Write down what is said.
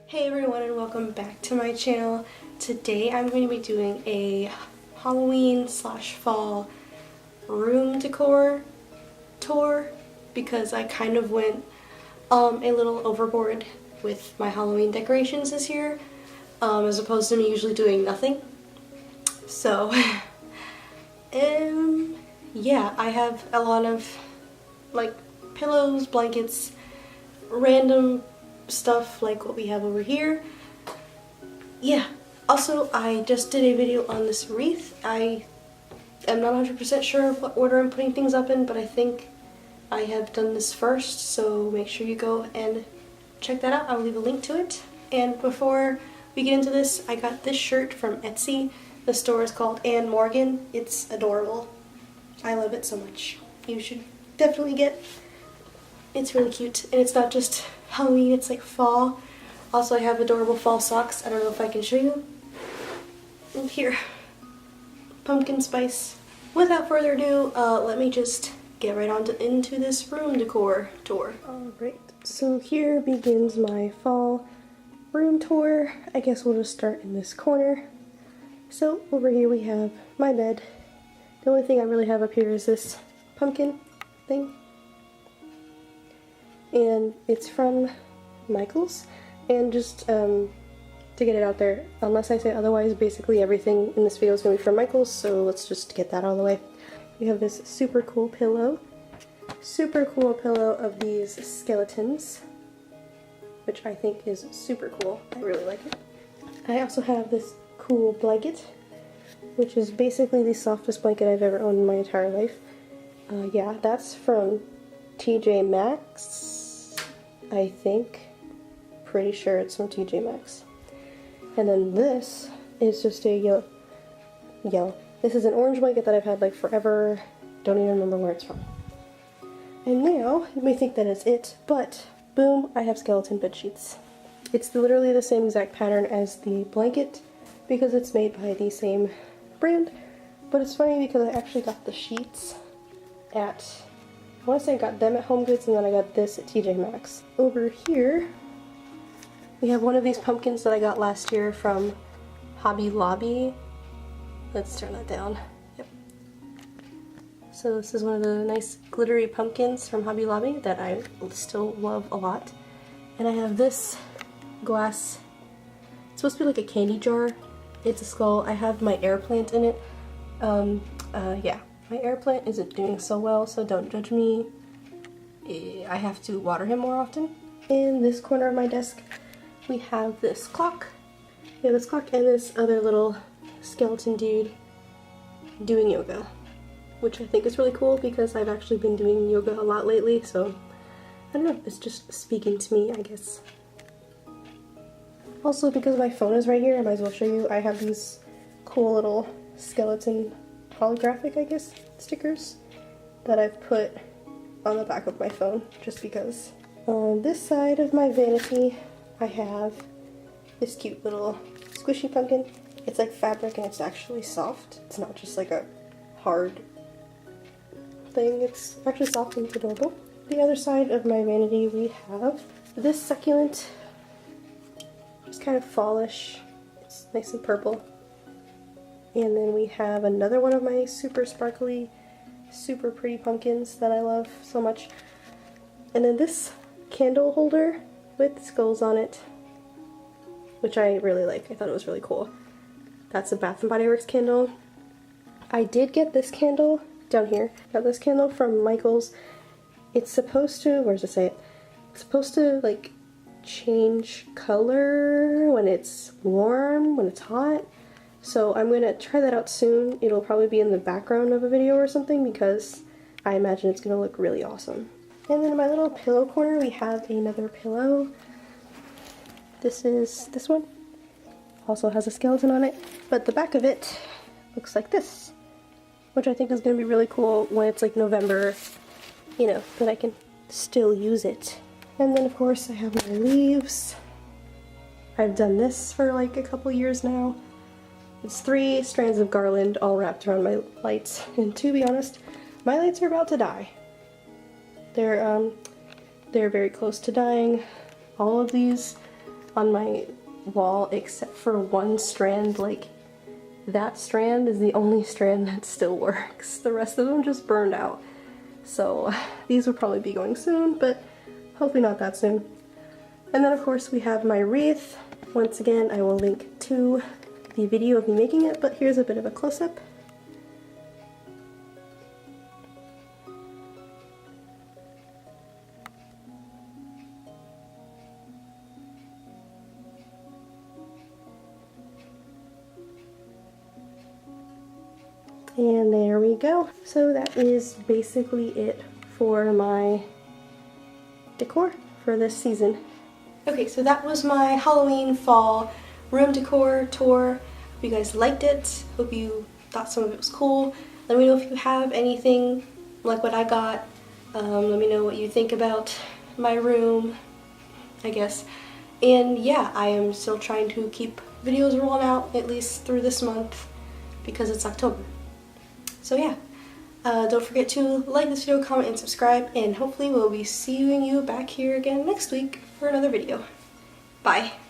Hey everyone, and welcome back to my channel. Today I'm going to be doing a Halloween slash fall room decor tour because I kind of went a little overboard with my Halloween decorations this year, as opposed to me usually doing nothing. So yeah, I have a lot of like pillows, blankets, random stuff like what we have over here. Yeah, also I just did a video on this wreath. I am not 100% sure of what order I'm putting things up in, but I think I have done this first, so make sure you go and check that out. I'll leave a link to it. And before we get into this, I got this shirt from Etsy. The store is called Anne Morgan. It's adorable. I love it so much. You should definitely get. It's really cute, and it's not just Halloween, it's like fall. Also, I have adorable fall socks. I don't know if I can show you. And here, pumpkin spice. Without further ado, let me just get right on into this room decor tour. Alright, so here begins my fall room tour. I guess we'll just start in this corner. So over here we have my bed. The only thing I really have up here is this pumpkin thing. And it's from Michael's. And just to get it out there, unless I say otherwise, basically everything in this video is going to be from Michael's, so let's just get that out of the way. We have this super cool pillow. Super cool pillow of these skeletons, which I think is super cool. I really like it. I also have this cool blanket, which is basically the softest blanket I've ever owned in my entire life. Yeah, that's from TJ Maxx, I think. Pretty sure it's from TJ Maxx. And then this is just a yellow. This is an orange blanket that I've had like forever. Don't even remember where it's from. And now, you may think that is it, but boom, I have skeleton bed sheets. It's literally the same exact pattern as the blanket because it's made by the same brand. But it's funny because I actually got the sheets at, I want to say I got them at Home Goods, and then I got this at TJ Maxx. Over here, we have one of these pumpkins that I got last year from Hobby Lobby. Let's turn that down. Yep. So this is one of the nice glittery pumpkins from Hobby Lobby that I still love a lot. And I have this glass. It's supposed to be like a candy jar. It's a skull. I have my air plant in it. Yeah. My air plant isn't doing so well, so don't judge me. I have to water him more often. In this corner of my desk, we have this clock. We have this clock and this other little skeleton dude doing yoga, which I think is really cool because I've actually been doing yoga a lot lately, so I don't know, it's just speaking to me, I guess. Also, because my phone is right here, I might as well show you, I have these cool little skeleton holographic, I guess, stickers that I've put on the back of my phone, just because. On this side of my vanity, I have this cute little squishy pumpkin. It's like fabric and it's actually soft. It's not just like a hard thing. It's actually soft and adorable. The other side of my vanity, we have this succulent. It's kind of fallish. It's nice and purple. And then we have another one of my super sparkly, super pretty pumpkins that I love so much. And then this candle holder with skulls on it, which I really like. I thought it was really cool. That's a Bath & Body Works candle. I did get this candle down here. Got this candle from Michael's. It's supposed to, where does it say it? It's supposed to like change color when it's warm, when it's hot. So I'm going to try that out soon. It'll probably be in the background of a video or something because I imagine it's going to look really awesome. And then in my little pillow corner we have another pillow. This is this one. Also has a skeleton on it, but the back of it looks like this, which I think is going to be really cool when it's like November, you know, that I can still use it. And then of course I have my leaves. I've done this for like a couple years now. It's 3 strands of garland all wrapped around my lights, and to be honest, my lights are about to die. They're very close to dying. All of these on my wall except for one strand. Like, that strand is the only strand that still works. The rest of them just burned out. So these will probably be going soon, but hopefully not that soon. And then of course we have my wreath. Once again, I will link to the video of me making it, but here's a bit of a close-up. And there we go. So that is basically it for my decor for this season. Okay, so that was my Halloween fall room decor tour. Hope you guys liked it. Hope you thought some of it was cool. Let me know if you have anything like what I got. Let me know what you think about my room, I guess. And yeah, I am still trying to keep videos rolling out at least through this month because it's October. So yeah, don't forget to like this video, comment, and subscribe, and hopefully we'll be seeing you back here again next week for another video. Bye!